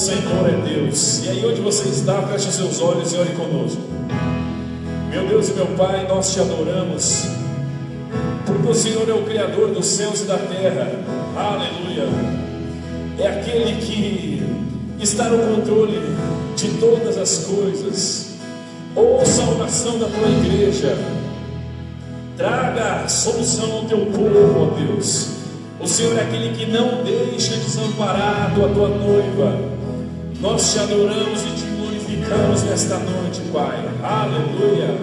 Senhor é Deus. E aí onde você está, feche os seus olhos e ore conosco. Meu Deus e meu Pai, nós te adoramos, porque o Senhor é o Criador dos céus e da terra. Aleluia. É aquele que está no controle de todas as coisas. Ouça a oração da tua igreja. Traga solução ao teu povo, ó Deus. O Senhor é aquele que não deixa desamparado a tua noiva. Nós te adoramos e te glorificamos nesta noite, Pai. Aleluia.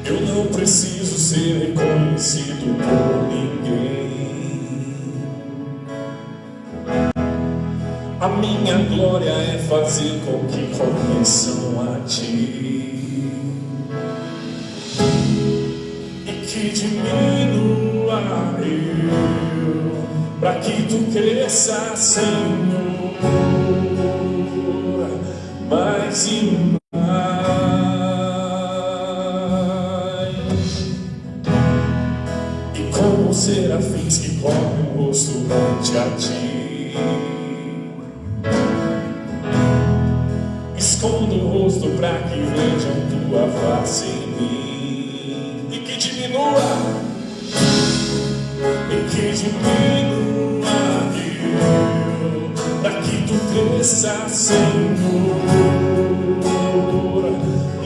Eu não preciso ser reconhecido por ninguém. A minha glória é fazer com que conheçam a Ti e que diminua eu, para que Tu cresça, Senhor, mais e mais. Como serafins que cobrem o rosto ante a Ti, escondo o rosto para que vejam Tua face em mim, e que diminua eu, para que Tu cresça, Senhor,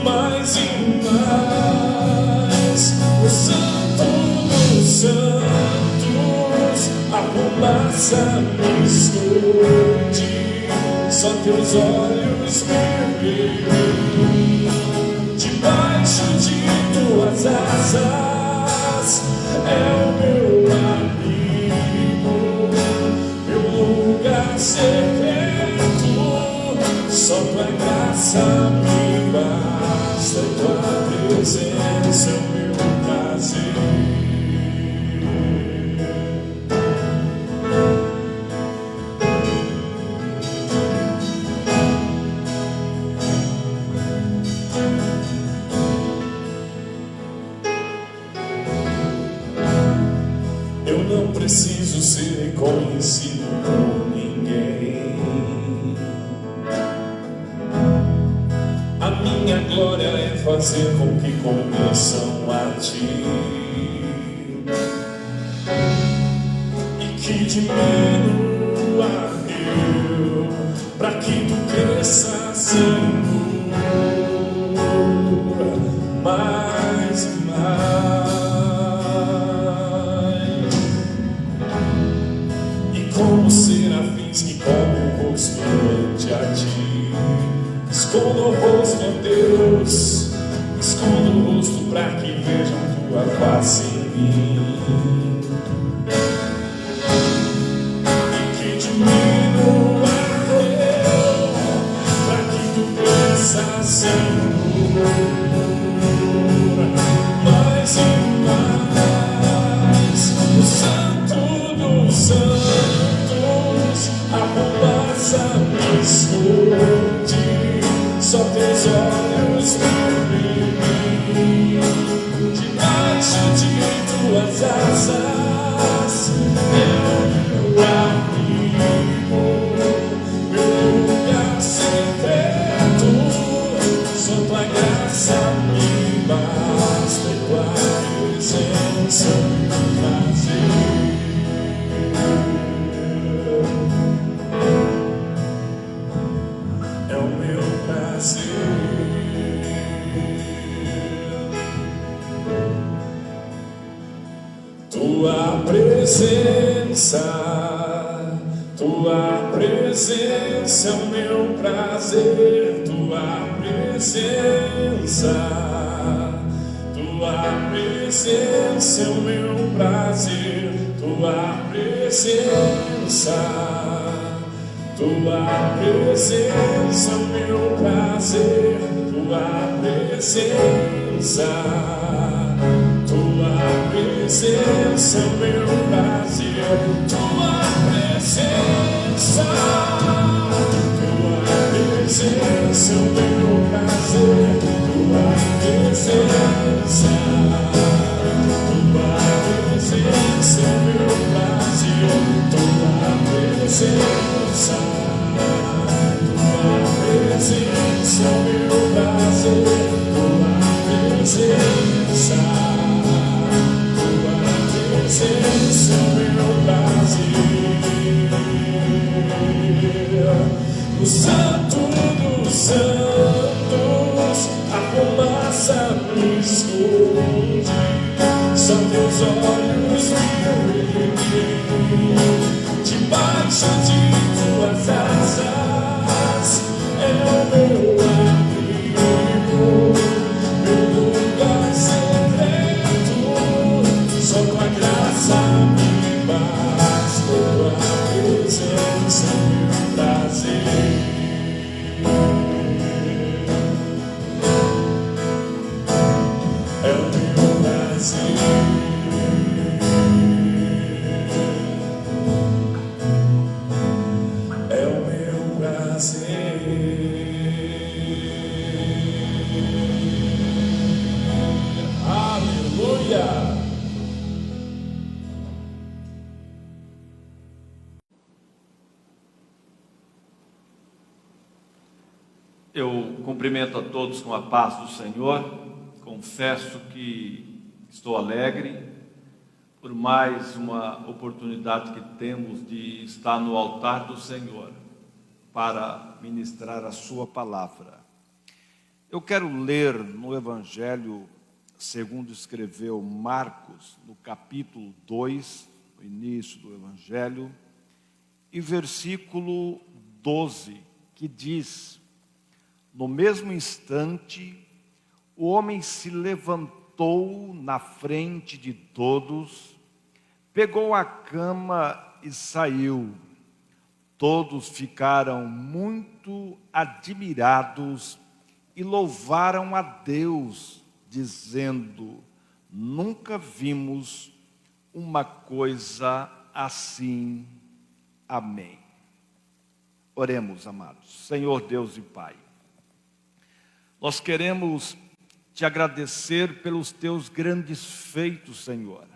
mais e mais. O Santo Santos, a fumaça me esconde, só Teus olhos me veem. Debaixo de Tuas asas é o meu amigo, meu lugar secreto. Só Tua graça me basta, Tua presença é o meu prazer. Eu não preciso ser reconhecido por ninguém. A minha glória é fazer com que conheçam a Ti e que diminua eu, para que Tu cresça, Senhor, mais e mais. Como serafins que cobrem o rosto ante a Ti, escondo o rosto, ó Deus, escondo o rosto para que vejam Tua face em mim, e que diminua eu, para que Tu cresça, Senhor, mais e mais. O Santo dos Santos, a fumaça me esconde, só Teus olhos me veem. Debaixo de Tuas asas é o meu amigo, meu lugar secreto. Só Tua graça me basta, Tua presença me prazer. É o meu prazer. Tua presença é o meu prazer. Tua presença é o meu prazer. Tua presença é o meu prazer. Tua presença é o meu prazer. Tua presença meu prazer, tua presença. Tua presença é meu prazer, tua presença. Tua presença é meu prazer, tua presença. Tua presença é meu prazer. O Santo dos Santos, a fumaça me esconde, são teus olhos me debaixo de tuas asas, é o meu abrigo, meu lugar secreto, só tua graça me basta, tua presença meu prazer. É o meu prazer. É o meu prazer. Aleluia. Eu cumprimento a todos com a paz do Senhor. Confesso que estou alegre por mais uma oportunidade que temos de estar no altar do Senhor para ministrar a sua palavra. Eu quero ler no Evangelho segundo escreveu Marcos, no capítulo 2, no início do Evangelho, e versículo 12, que diz: no mesmo instante, o homem se levantou na frente de todos, pegou a cama e saiu. Todos ficaram muito admirados e louvaram a Deus, dizendo: nunca vimos uma coisa assim. Amém. Oremos, amados. Senhor Deus e Pai, nós queremos te agradecer pelos teus grandes feitos, Senhor.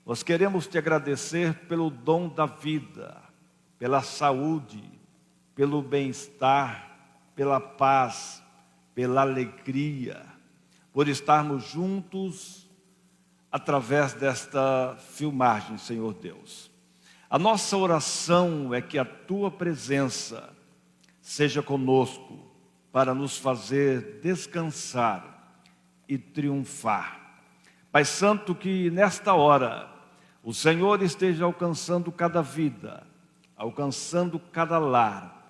Nós queremos te agradecer pelo dom da vida, pela saúde, pelo bem-estar, pela paz, pela alegria, por estarmos juntos através desta filmagem, Senhor Deus. A nossa oração é que a tua presença seja conosco para nos fazer descansar e triunfar. Pai Santo, que nesta hora o Senhor esteja alcançando cada vida, alcançando cada lar,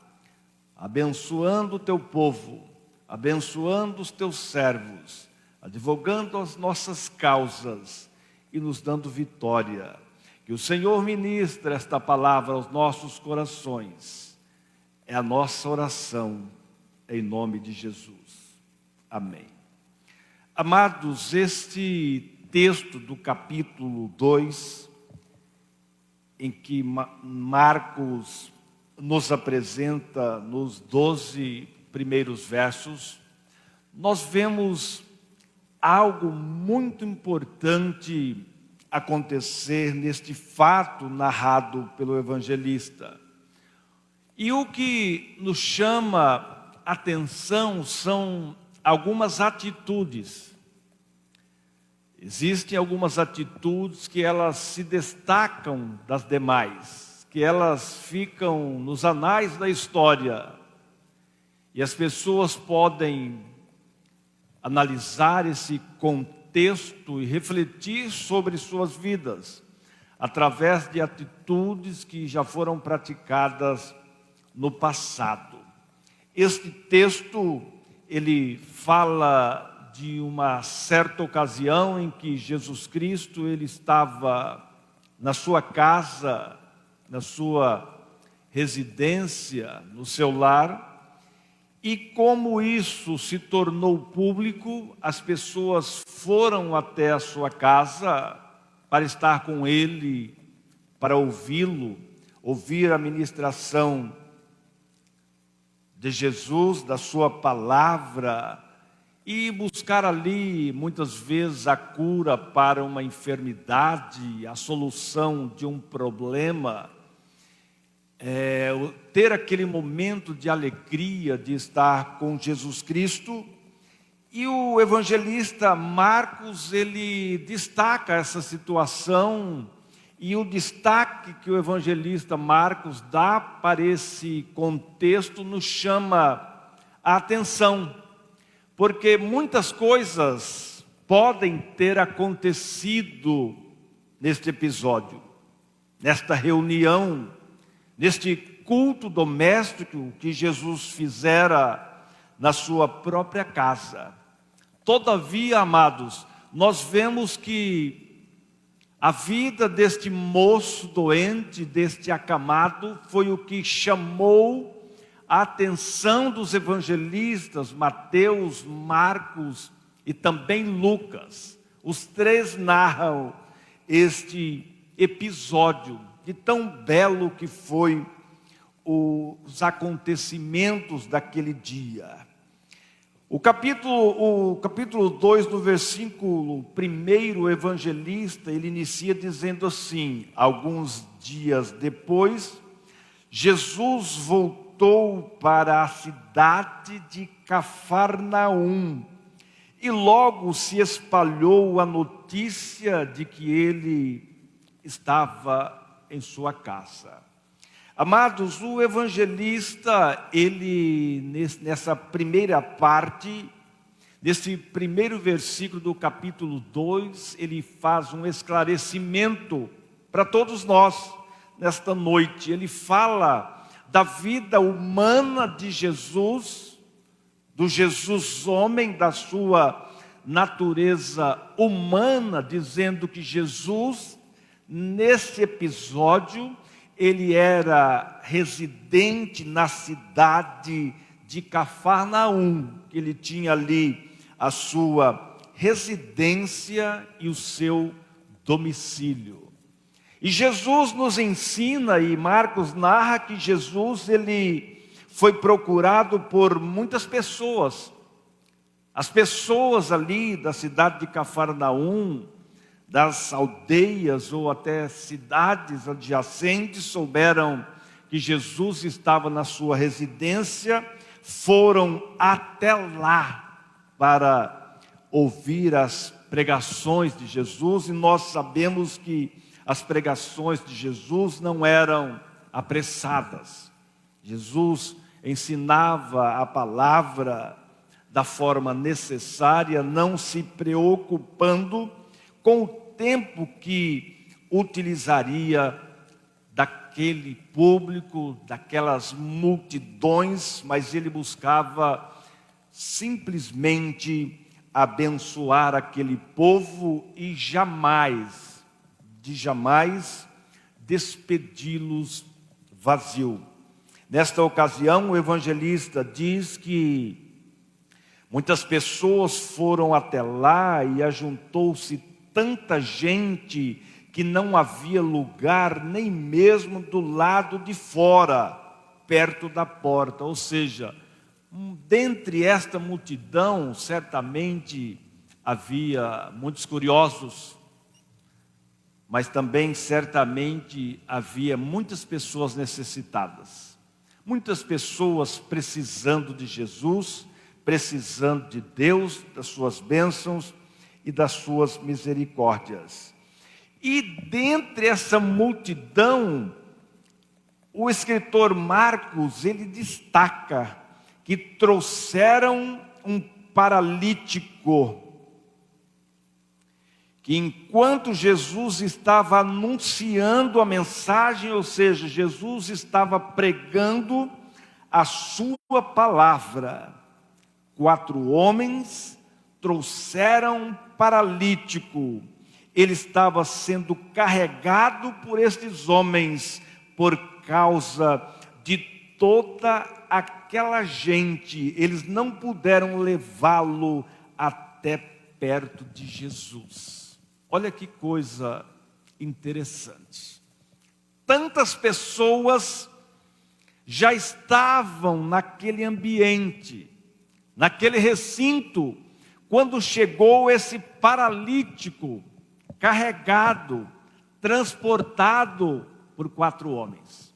abençoando o teu povo, abençoando os teus servos, advogando as nossas causas e nos dando vitória. Que o Senhor ministre esta palavra aos nossos corações. É a nossa oração, em nome de Jesus. Amém. Amados, este texto do capítulo 2, em que Marcos nos apresenta nos 12 primeiros versos, nós vemos algo muito importante acontecer neste fato narrado pelo evangelista. E o que nos chama atenção são algumas atitudes. Existem algumas atitudes que elas se destacam das demais, que elas ficam nos anais da história, e as pessoas podem analisar esse contexto e refletir sobre suas vidas através de atitudes que já foram praticadas no passado. Este texto, ele fala de uma certa ocasião em que Jesus Cristo, ele estava na sua casa, na sua residência, no seu lar, e como isso se tornou público, as pessoas foram até a sua casa para estar com ele, para ouvi-lo, ouvir a ministração de Jesus, da sua palavra, e buscar ali, muitas vezes, a cura para uma enfermidade, a solução de um problema, ter aquele momento de alegria de estar com Jesus Cristo. E o evangelista Marcos, ele destaca essa situação, e o destaque que o evangelista Marcos dá para esse contexto nos chama a atenção, porque muitas coisas podem ter acontecido neste episódio, nesta reunião, neste culto doméstico que Jesus fizera na sua própria casa. Todavia, amados, nós vemos que a vida deste moço doente, deste acamado, foi o que chamou a atenção dos evangelistas Mateus, Marcos e também Lucas. Os três narram este episódio de tão belo que foi os acontecimentos daquele dia. O capítulo 2, no versículo 1, o evangelista, ele inicia dizendo assim: alguns dias depois, Jesus voltou para a cidade de Cafarnaum, e logo se espalhou a notícia de que ele estava em sua casa. Amados, o evangelista, ele, nessa primeira parte, nesse primeiro versículo do capítulo 2, ele faz um esclarecimento para todos nós, nesta noite. Ele fala da vida humana de Jesus, do Jesus homem, da sua natureza humana, dizendo que Jesus, nesse episódio, ele era residente na cidade de Cafarnaum, que ele tinha ali a sua residência e o seu domicílio. E Jesus nos ensina, e Marcos narra que Jesus, ele foi procurado por muitas pessoas. As pessoas ali da cidade de Cafarnaum, das aldeias ou até cidades adjacentes, souberam que Jesus estava na sua residência, foram até lá para ouvir as pregações de Jesus, e nós sabemos que as pregações de Jesus não eram apressadas. Jesus ensinava a palavra da forma necessária, não se preocupando com o tempo que utilizaria daquele público, daquelas multidões, mas ele buscava simplesmente abençoar aquele povo e jamais despedi-los vazio. Nesta ocasião, o evangelista diz que muitas pessoas foram até lá e ajuntou-se tanta gente que não havia lugar nem mesmo do lado de fora, perto da porta. Ou seja, dentre esta multidão, certamente havia muitos curiosos, mas também certamente havia muitas pessoas necessitadas, muitas pessoas precisando de Jesus, precisando de Deus, das suas bênçãos e das suas misericórdias. E dentre essa multidão, o escritor Marcos, ele destaca que trouxeram um paralítico, que enquanto Jesus estava anunciando a mensagem, ou seja, Jesus estava pregando a sua palavra, 4 homens trouxeram um paralítico. Ele estava sendo carregado por estes homens por causa de toda aquela gente. Eles não puderam levá-lo até perto de Jesus. Olha que coisa interessante. Tantas pessoas já estavam naquele ambiente, naquele recinto, quando chegou esse paralítico carregado, transportado por 4 homens.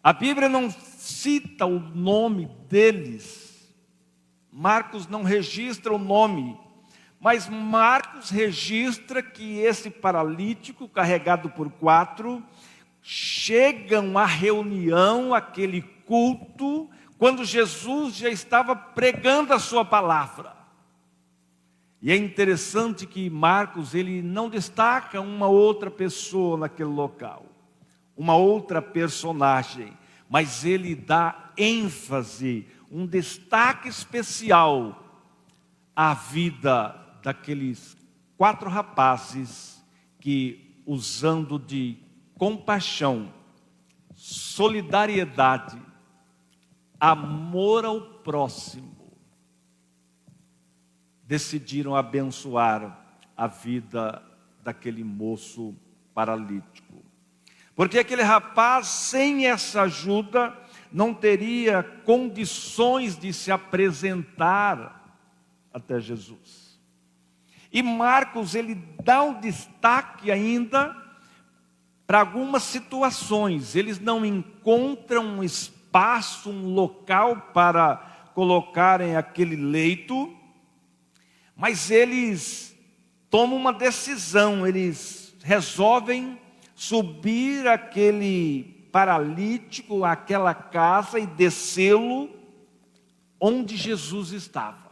A Bíblia não cita o nome deles, Marcos não registra o nome, mas Marcos registra que esse paralítico carregado por 4 chegam à reunião, aquele culto, quando Jesus já estava pregando a sua palavra. E é interessante que Marcos, ele não destaca uma outra pessoa naquele local, uma outra personagem, mas ele dá ênfase, um destaque especial à vida daqueles 4 rapazes que, usando de compaixão, solidariedade, amor ao próximo, decidiram abençoar a vida daquele moço paralítico. Porque aquele rapaz, sem essa ajuda, não teria condições de se apresentar até Jesus. E Marcos, ele dá um destaque ainda para algumas situações. Eles não encontram um espaço, um local para colocarem aquele leito, mas eles tomam uma decisão, eles resolvem subir aquele paralítico àquela casa e descê-lo onde Jesus estava.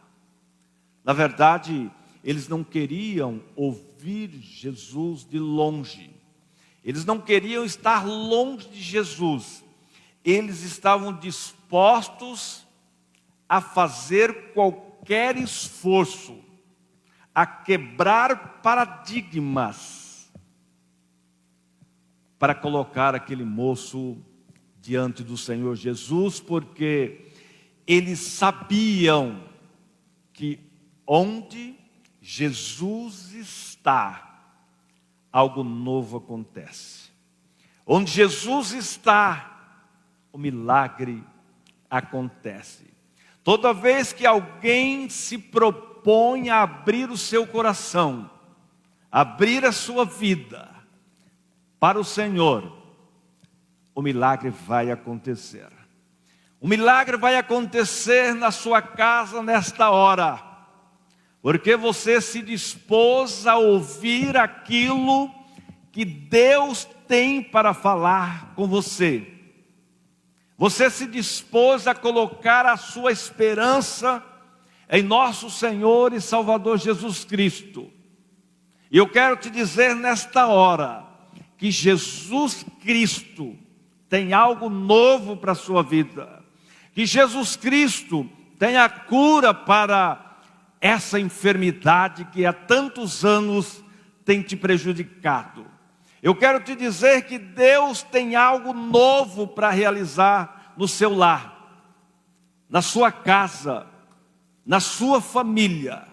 Na verdade, eles não queriam ouvir Jesus de longe. Eles não queriam estar longe de Jesus. Eles estavam dispostos a fazer qualquer esforço, a quebrar paradigmas, para colocar aquele moço diante do Senhor Jesus, porque eles sabiam que onde Jesus está, algo novo acontece. Onde Jesus está, o milagre acontece. Toda vez que alguém se propõe a abrir o seu coração, abrir a sua vida para o Senhor, o milagre vai acontecer. O milagre vai acontecer na sua casa nesta hora, porque você se dispôs a ouvir aquilo que Deus tem para falar com você. Você se dispôs a colocar a sua esperança em nosso Senhor e Salvador Jesus Cristo. E eu quero te dizer nesta hora que Jesus Cristo tem algo novo para a sua vida. Que Jesus Cristo tem a cura para essa enfermidade que há tantos anos tem te prejudicado. Eu quero te dizer que Deus tem algo novo para realizar no seu lar, na sua casa, na sua família.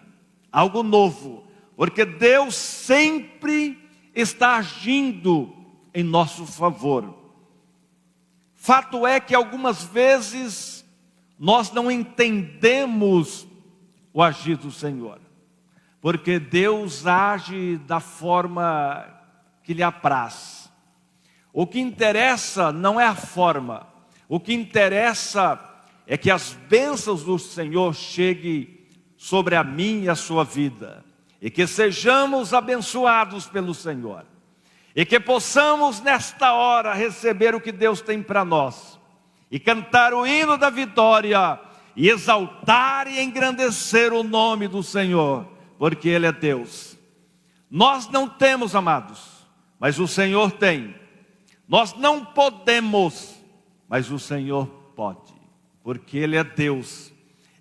Algo novo, porque Deus sempre está agindo em nosso favor. Fato é que algumas vezes nós não entendemos o agir do Senhor, porque Deus age da forma que lhe apraz. O que interessa não é a forma, o que interessa é que as bênçãos do Senhor cheguem sobre a mim e a sua vida, e que sejamos abençoados pelo Senhor, e que possamos nesta hora receber o que Deus tem para nós, e cantar o hino da vitória, e exaltar e engrandecer o nome do Senhor, porque Ele é Deus. Nós não temos, amados, mas o Senhor tem. Nós não podemos, mas o Senhor pode, porque Ele é Deus,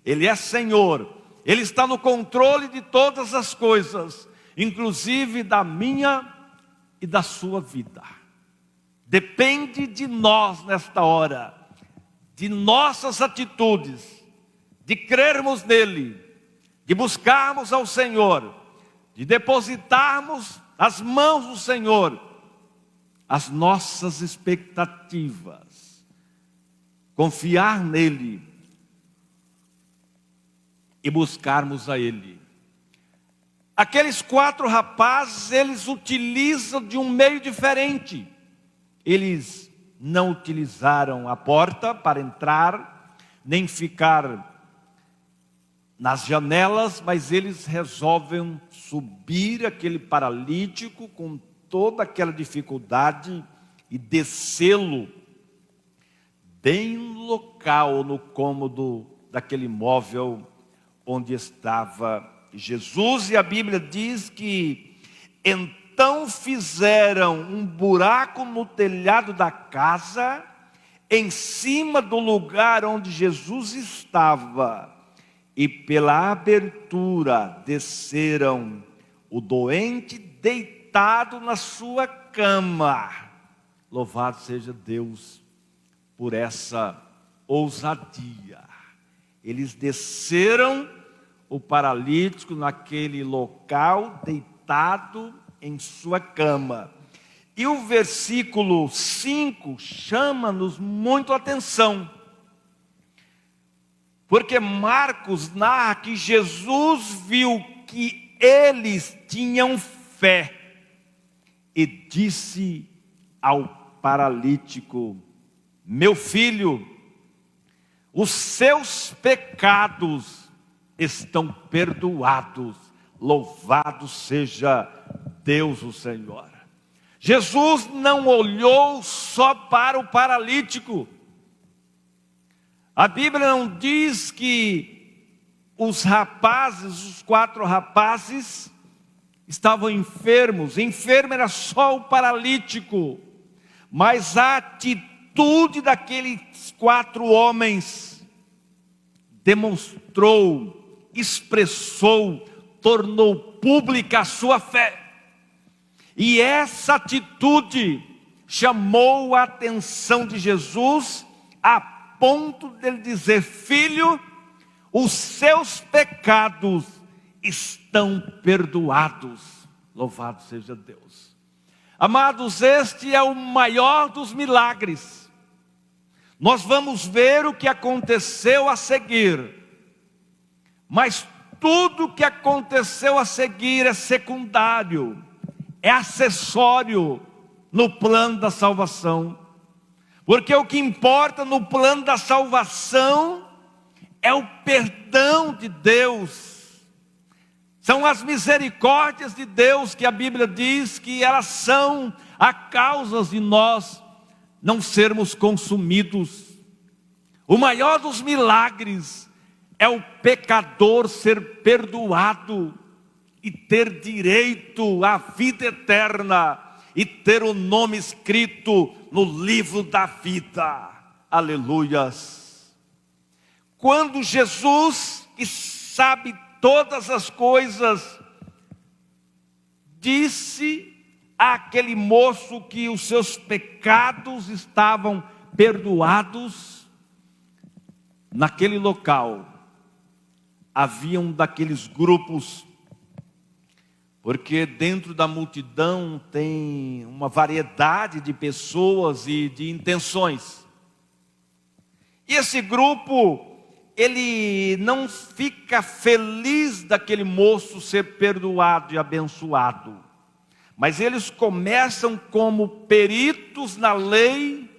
Ele é Senhor, Ele está no controle de todas as coisas, inclusive da minha e da sua vida. Depende de nós nesta hora, de nossas atitudes, de crermos nele, de buscarmos ao Senhor, de depositarmos nas mãos do Senhor as nossas expectativas. confiar nele e buscarmos a ele. Aqueles 4 rapazes, eles utilizam de um meio diferente. Eles não utilizaram a porta para entrar, nem ficar nas janelas, mas eles resolvem subir aquele paralítico com toda aquela dificuldade e descê-lo bem no local, no cômodo daquele móvel onde estava Jesus. E a Bíblia diz que então fizeram um buraco no telhado da casa, em cima do lugar onde Jesus estava, e pela abertura desceram o doente deitado na sua cama. Louvado seja Deus por essa ousadia. Eles desceram o paralítico naquele local, deitado em sua cama. E o versículo 5 chama-nos muito a atenção, porque Marcos narra que Jesus viu que eles tinham fé e disse ao paralítico: meu filho, os seus pecados estão perdoados. Louvado seja Deus o Senhor. Jesus não olhou só para o paralítico. A Bíblia não diz que os rapazes, os 4 rapazes, estavam enfermos. Enfermo era só o paralítico. Mas a atitude daqueles 4 homens demonstrou, expressou, tornou pública a sua fé. E essa atitude chamou a atenção de Jesus a ponto dele dizer: filho, os seus pecados estão perdoados. Louvado seja Deus. Amados, este é o maior dos milagres. Nós vamos ver o que aconteceu a seguir, mas tudo o que aconteceu a seguir é secundário, é acessório no plano da salvação. Porque o que importa no plano da salvação é o perdão de Deus. São as misericórdias de Deus que a Bíblia diz que elas são a causa de nós não sermos consumidos. O maior dos milagres é o pecador ser perdoado e ter direito à vida eterna e ter o nome escrito no livro da vida. Aleluias. Quando Jesus, que sabe todas as coisas, disse àquele moço que os seus pecados estavam perdoados, naquele local havia um daqueles grupos, porque dentro da multidão tem uma variedade de pessoas e de intenções. E esse grupo, ele não fica feliz daquele moço ser perdoado e abençoado, mas eles começam como peritos na lei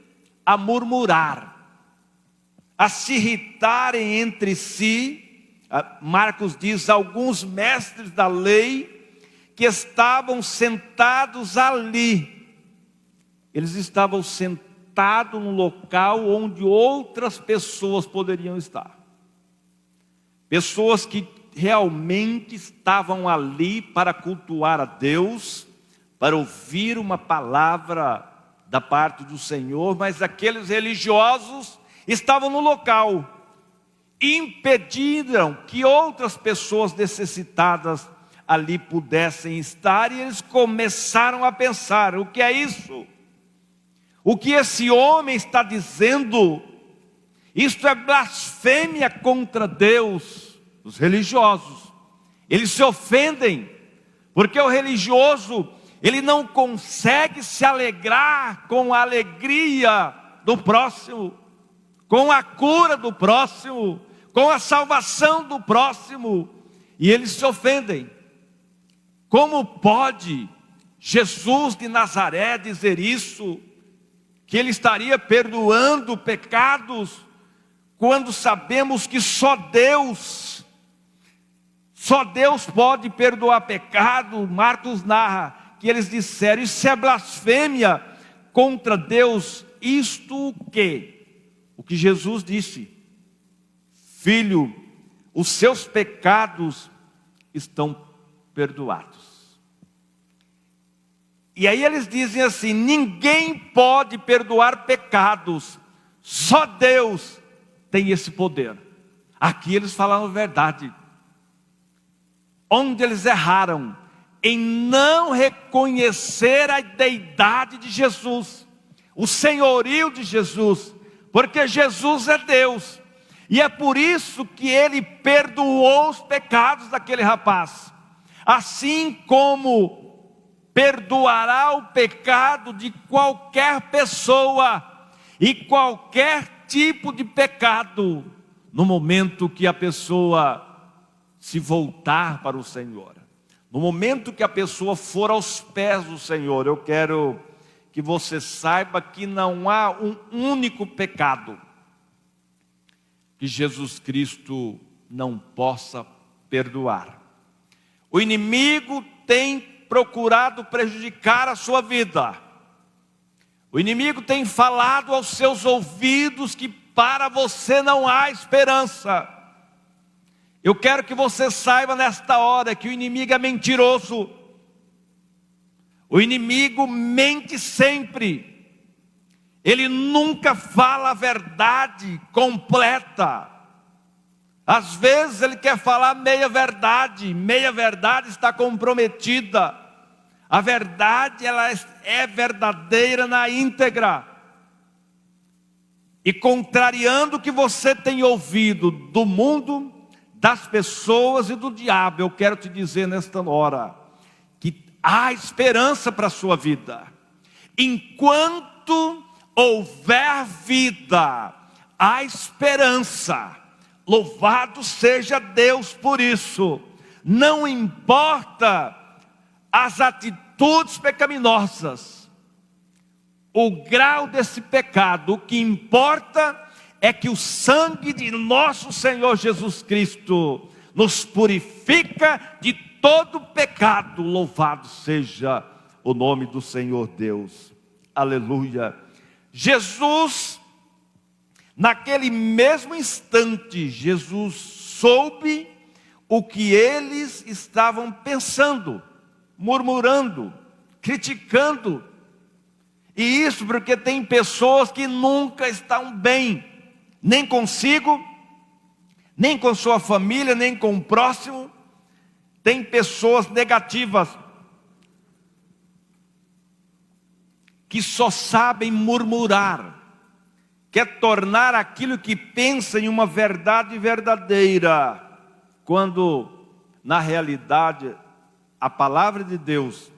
a murmurar, a se irritarem entre si. Marcos diz, alguns mestres da lei que estavam sentados ali. Eles estavam sentados num local onde outras pessoas poderiam estar. Pessoas que realmente estavam ali para cultuar a Deus, para ouvir uma palavra da parte do Senhor, mas aqueles religiosos estavam no local, impediram que outras pessoas necessitadas ali pudessem estar, e eles começaram a pensar: o que é isso? O que esse homem está dizendo? Isto é blasfêmia contra Deus. Os religiosos, eles se ofendem, porque o religioso, ele não consegue se alegrar com a alegria do próximo, com a cura do próximo, com a salvação do próximo, e eles se ofendem. Como pode Jesus de Nazaré dizer isso? Que ele estaria perdoando pecados, quando sabemos que só Deus pode perdoar pecado. Marcos narra que eles disseram: isso é blasfêmia contra Deus. Isto o quê? O que Jesus disse: filho, os seus pecados estão perdoados. E aí eles dizem assim: ninguém pode perdoar pecados, só Deus tem esse poder. Aqui eles falaram a verdade. Onde eles erraram? Em não reconhecer a deidade de Jesus, o senhorio de Jesus, porque Jesus é Deus, e é por isso que ele perdoou os pecados daquele rapaz, assim como perdoará o pecado de qualquer pessoa e qualquer tipo de pecado, no momento que a pessoa se voltar para o Senhor, no momento que a pessoa for aos pés do Senhor. Eu quero que você saiba que não há um único pecado que Jesus Cristo não possa perdoar. O inimigo tem procurado prejudicar a sua vida. O inimigo tem falado aos seus ouvidos que para você não há esperança. Eu quero que você saiba nesta hora que o inimigo é mentiroso. O inimigo mente sempre. Ele nunca fala a verdade completa. Às vezes ele quer falar meia verdade está comprometida. A verdade, ela é verdadeira na íntegra. E contrariando o que você tem ouvido do mundo, das pessoas e do diabo, eu quero te dizer nesta hora que há esperança para a sua vida. Enquanto houver vida, há esperança. Louvado seja Deus por isso. Não importa as atitudes pecaminosas, o grau desse pecado, o que importa é que o sangue de nosso Senhor Jesus Cristo nos purifica de todo pecado. Louvado seja o nome do Senhor Deus. Aleluia. Jesus, naquele mesmo instante, Jesus soube o que eles estavam pensando, murmurando, criticando. E isso porque tem pessoas que nunca estão bem, nem consigo, nem com sua família, nem com o próximo. Tem pessoas negativas, que só sabem murmurar, quer tornar aquilo que pensa em uma verdade verdadeira, quando na realidade a palavra de Deus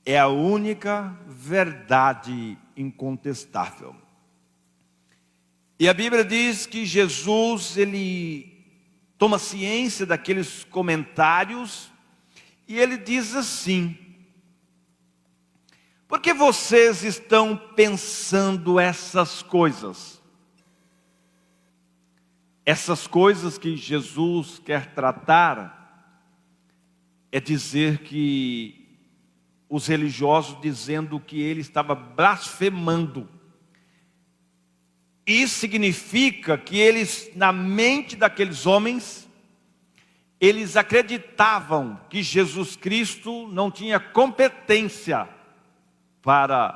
é a única verdade incontestável. E a Bíblia diz que Jesus, ele toma ciência daqueles comentários e ele diz assim: por que vocês estão pensando essas coisas? Essas coisas que Jesus quer tratar é dizer que os religiosos dizendo que ele estava blasfemando. Isso significa que eles, na mente daqueles homens, eles acreditavam que Jesus Cristo não tinha competência para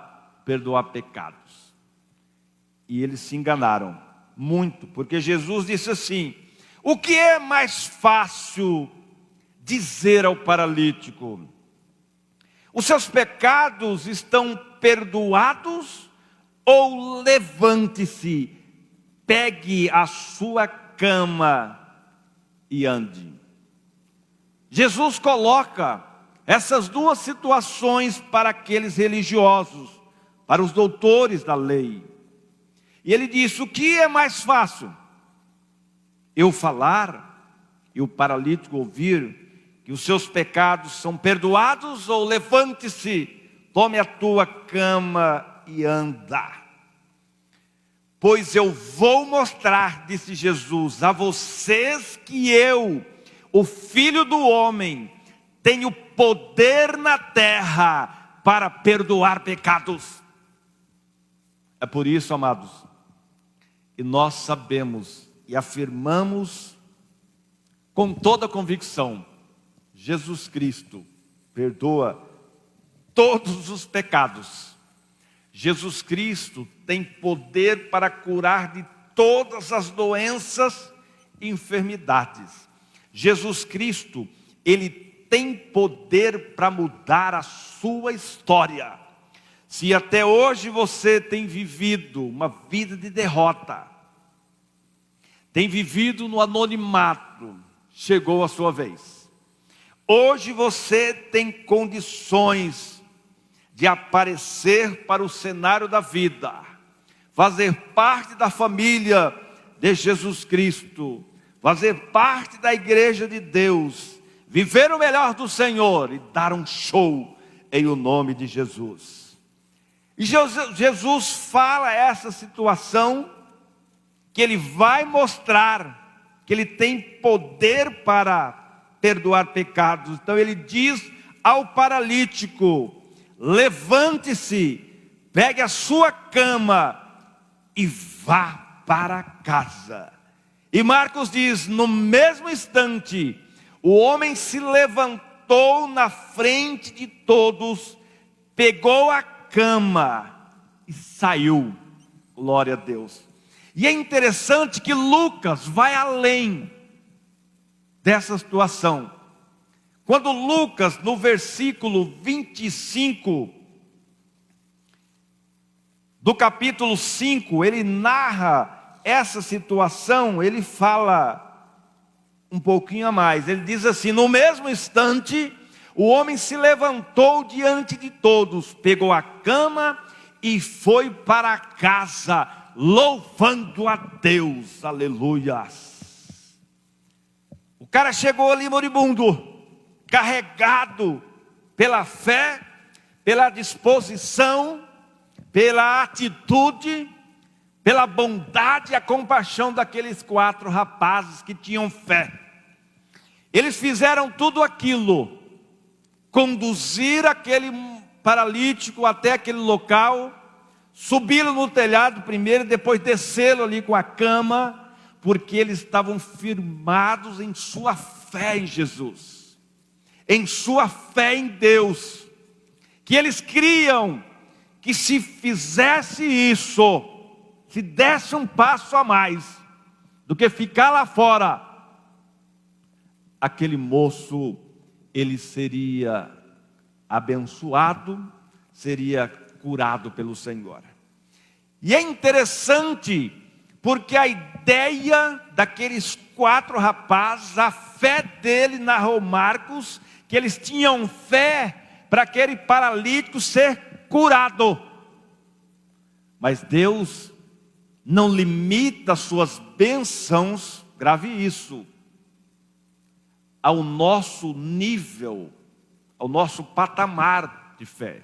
perdoar pecados. E eles se enganaram muito, porque Jesus disse assim: o que é mais fácil dizer ao paralítico? Os seus pecados estão perdoados? Ou levante-se, pegue a sua cama e ande? Jesus coloca essas duas situações para aqueles religiosos, para os doutores da lei. E ele disse: o que é mais fácil? Eu falar e o paralítico ouvir que os seus pecados são perdoados, ou levante-se, tome a tua cama e anda? Pois eu vou mostrar, disse Jesus, a vocês que eu, o Filho do Homem, tenho poder na terra para perdoar pecados. É por isso, amados, que nós sabemos e afirmamos com toda convicção: Jesus Cristo perdoa todos os pecados. Jesus Cristo tem poder para curar de todas as doenças e enfermidades. Jesus Cristo, Ele tem poder para mudar a sua história. Se até hoje você tem vivido uma vida de derrota, tem vivido no anonimato, chegou a sua vez. Hoje você tem condições de aparecer para o cenário da vida, fazer parte da família de Jesus Cristo, fazer parte da igreja de Deus, viver o melhor do Senhor e dar um show em o nome de Jesus. E Jesus fala essa situação, que Ele vai mostrar que Ele tem poder para perdoar pecados. Então Ele diz ao paralítico: levante-se, pegue a sua cama e vá para casa. E Marcos diz: no mesmo instante, o homem se levantou na frente de todos, pegou a cama e saiu. Glória a Deus. E é interessante que Lucas vai além dessa situação. Quando Lucas, no versículo 25 do capítulo 5, ele narra essa situação, ele fala um pouquinho a mais. Ele diz assim: no mesmo instante, o homem se levantou diante de todos, pegou a cama e foi para casa, louvando a Deus. Aleluias. O cara chegou ali moribundo, carregado pela fé, pela disposição, pela atitude, pela bondade e a compaixão daqueles 4 rapazes que tinham fé. Eles fizeram tudo aquilo, conduzir aquele paralítico até aquele local, subiram no telhado primeiro, depois desceram ali com a cama, porque eles estavam firmados em sua fé em Jesus, em sua fé em Deus, que eles criam que se fizesse isso, se desse um passo a mais do que ficar lá fora, aquele moço, ele seria abençoado, seria curado pelo Senhor. E é interessante, porque a ideia daqueles 4 rapazes, a fé dele, narrou Marcos, que eles tinham fé para aquele paralítico ser curado. Mas Deus não limita suas bênçãos, grave isso, ao nosso nível, ao nosso patamar de fé.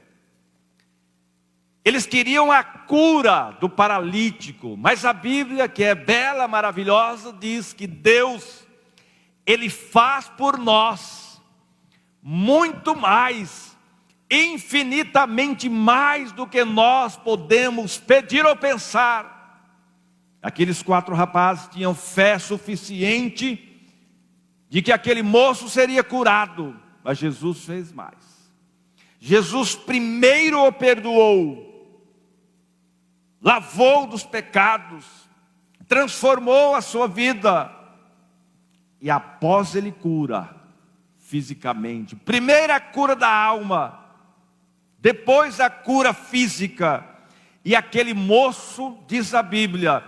Eles queriam a cura do paralítico, mas a Bíblia, que é bela, maravilhosa, diz que Deus, Ele faz por nós muito mais, infinitamente mais do que nós podemos pedir ou pensar. Aqueles 4 rapazes tinham fé suficiente de que aquele moço seria curado, mas Jesus fez mais. Jesus primeiro o perdoou, lavou dos pecados, transformou a sua vida, e após ele cura fisicamente. Primeiro a cura da alma, depois a cura física. E aquele moço, diz a Bíblia,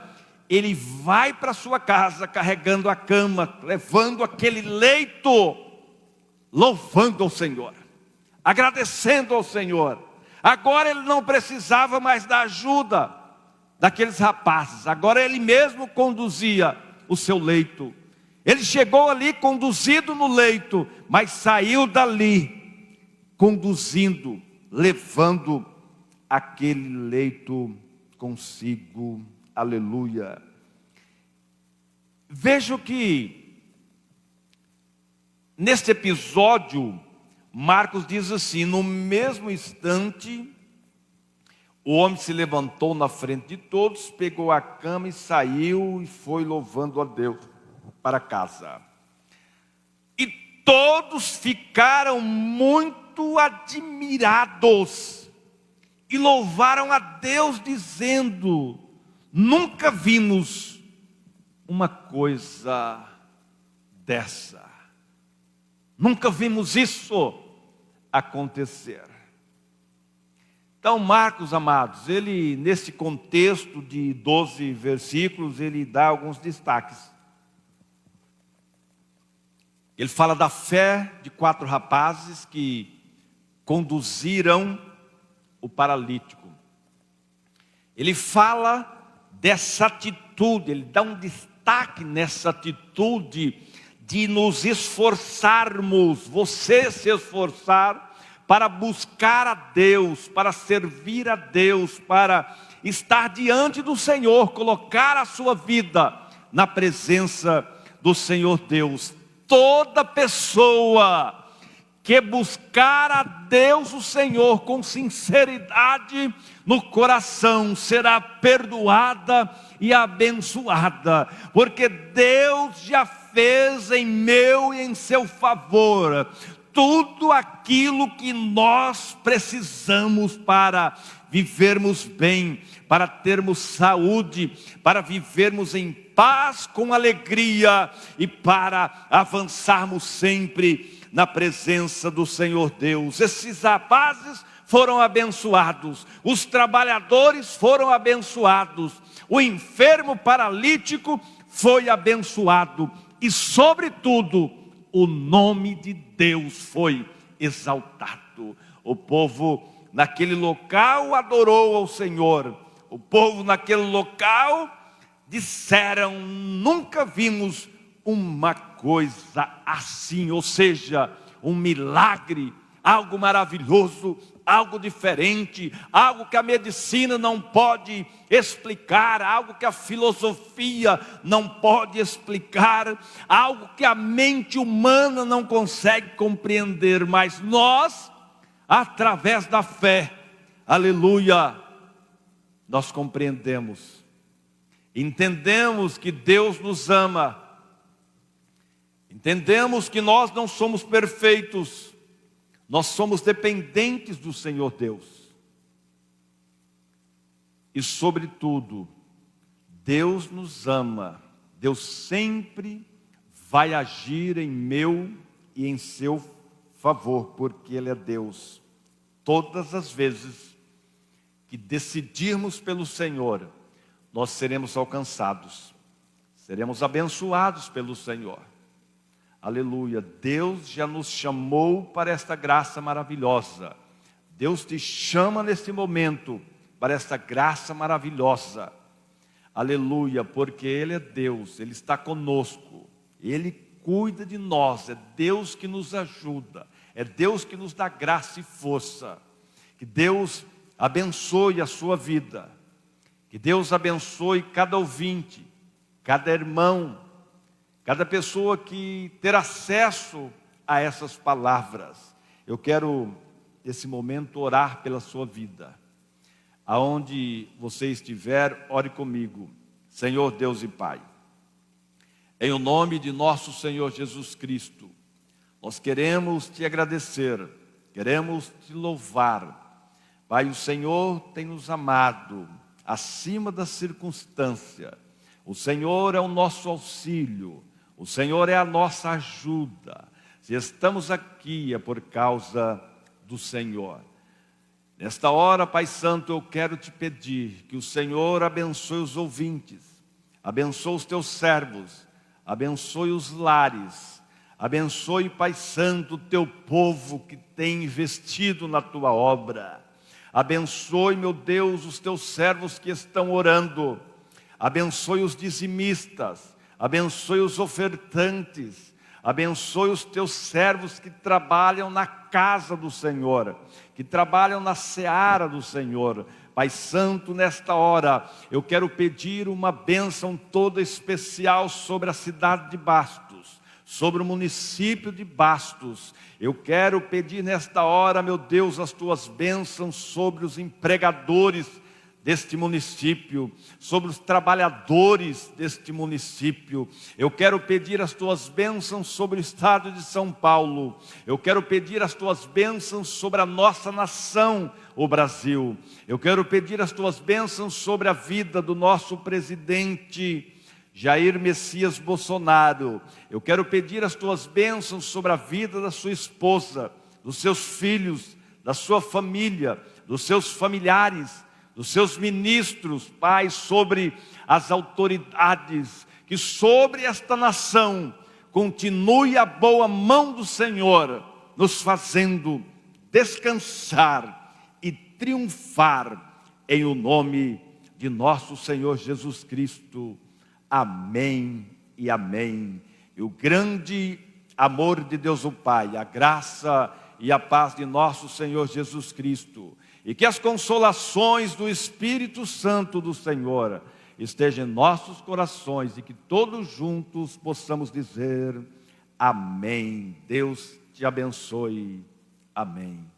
ele vai para sua casa carregando a cama, levando aquele leito, louvando ao Senhor, agradecendo ao Senhor. Agora ele não precisava mais da ajuda daqueles rapazes. Agora ele mesmo conduzia o seu leito. Ele chegou ali conduzido no leito, mas saiu dali conduzindo, levando aquele leito consigo. Aleluia. Vejo que neste episódio Marcos diz assim: no mesmo instante o homem se levantou na frente de todos, pegou a cama e saiu e foi louvando a Deus para casa. E todos ficaram muito admirados e louvaram a Deus dizendo: nunca vimos uma coisa dessa. Nunca vimos isso acontecer. Então, Marcos, amados, ele, nesse contexto de 12 versículos, ele dá alguns destaques. Ele fala da fé de 4 rapazes que conduziram o paralítico. Ele fala dessa atitude, ele dá um destaque nessa atitude de nos esforçarmos, você se esforçar para buscar a Deus, para servir a Deus, para estar diante do Senhor, colocar a sua vida na presença do Senhor Deus. Toda pessoa que buscar a Deus o Senhor com sinceridade no coração será perdoada e abençoada, porque Deus já fez em meu e em seu favor tudo aquilo que nós precisamos para vivermos bem, para termos saúde, para vivermos em paz com alegria e para avançarmos sempre na presença do Senhor Deus. Esses rapazes foram abençoados, os trabalhadores foram abençoados, o enfermo paralítico foi abençoado e, sobretudo, o nome de Deus foi exaltado. O povo naquele local adorou ao Senhor. O povo naquele local disseram: nunca vimos uma coisa assim. Ou seja, um milagre, algo maravilhoso, algo diferente, algo que a medicina não pode explicar, algo que a filosofia não pode explicar, algo que a mente humana não consegue compreender, mas nós, através da fé, aleluia, nós compreendemos, entendemos que Deus nos ama, entendemos que nós não somos perfeitos, nós somos dependentes do Senhor Deus. E sobretudo, Deus nos ama. Deus sempre vai agir em meu e em seu favor, porque Ele é Deus. Todas as vezes que decidirmos pelo Senhor, nós seremos alcançados, seremos abençoados pelo Senhor. Aleluia, Deus já nos chamou para esta graça maravilhosa. Deus te chama neste momento para esta graça maravilhosa. Aleluia, porque Ele é Deus, Ele está conosco, Ele cuida de nós, é Deus que nos ajuda, é Deus que nos dá graça e força. Que Deus abençoe a sua vida, que Deus abençoe cada ouvinte, cada irmão, cada pessoa que ter acesso a essas palavras. Eu quero, nesse momento, orar pela sua vida. Aonde você estiver, ore comigo. Senhor Deus e Pai, em o nome de nosso Senhor Jesus Cristo, nós queremos te agradecer, queremos te louvar. Pai, o Senhor tem nos amado acima da circunstância. O Senhor é o nosso auxílio. O Senhor é a nossa ajuda. Se estamos aqui é por causa do Senhor. Nesta hora, Pai Santo, eu quero te pedir que o Senhor abençoe os ouvintes, abençoe os teus servos, abençoe os lares, abençoe, Pai Santo, o teu povo que tem investido na tua obra. Abençoe, meu Deus, os teus servos que estão orando. Abençoe os dizimistas. Abençoe os ofertantes. Abençoe os teus servos que trabalham na casa do Senhor, que trabalham na seara do Senhor. Pai Santo, nesta hora, eu quero pedir uma bênção toda especial sobre a cidade de Bastos, sobre o município de Bastos. Eu quero pedir nesta hora, meu Deus, as tuas bênçãos sobre os empregadores deste município, sobre os trabalhadores deste município. Eu quero pedir as tuas bênçãos sobre o estado de São Paulo. Eu quero pedir as tuas bênçãos sobre a nossa nação, o Brasil. Eu quero pedir as tuas bênçãos sobre a vida do nosso presidente Jair Messias Bolsonaro. Eu quero pedir as tuas bênçãos sobre a vida da sua esposa, dos seus filhos, da sua família, dos seus familiares, dos seus ministros, Pai, sobre as autoridades, que sobre esta nação continue a boa mão do Senhor, nos fazendo descansar e triunfar em o nome de nosso Senhor Jesus Cristo. Amém e amém. E o grande amor de Deus o Pai, a graça e a paz de nosso Senhor Jesus Cristo, e que as consolações do Espírito Santo do Senhor estejam em nossos corações, e que todos juntos possamos dizer amém. Deus te abençoe. Amém.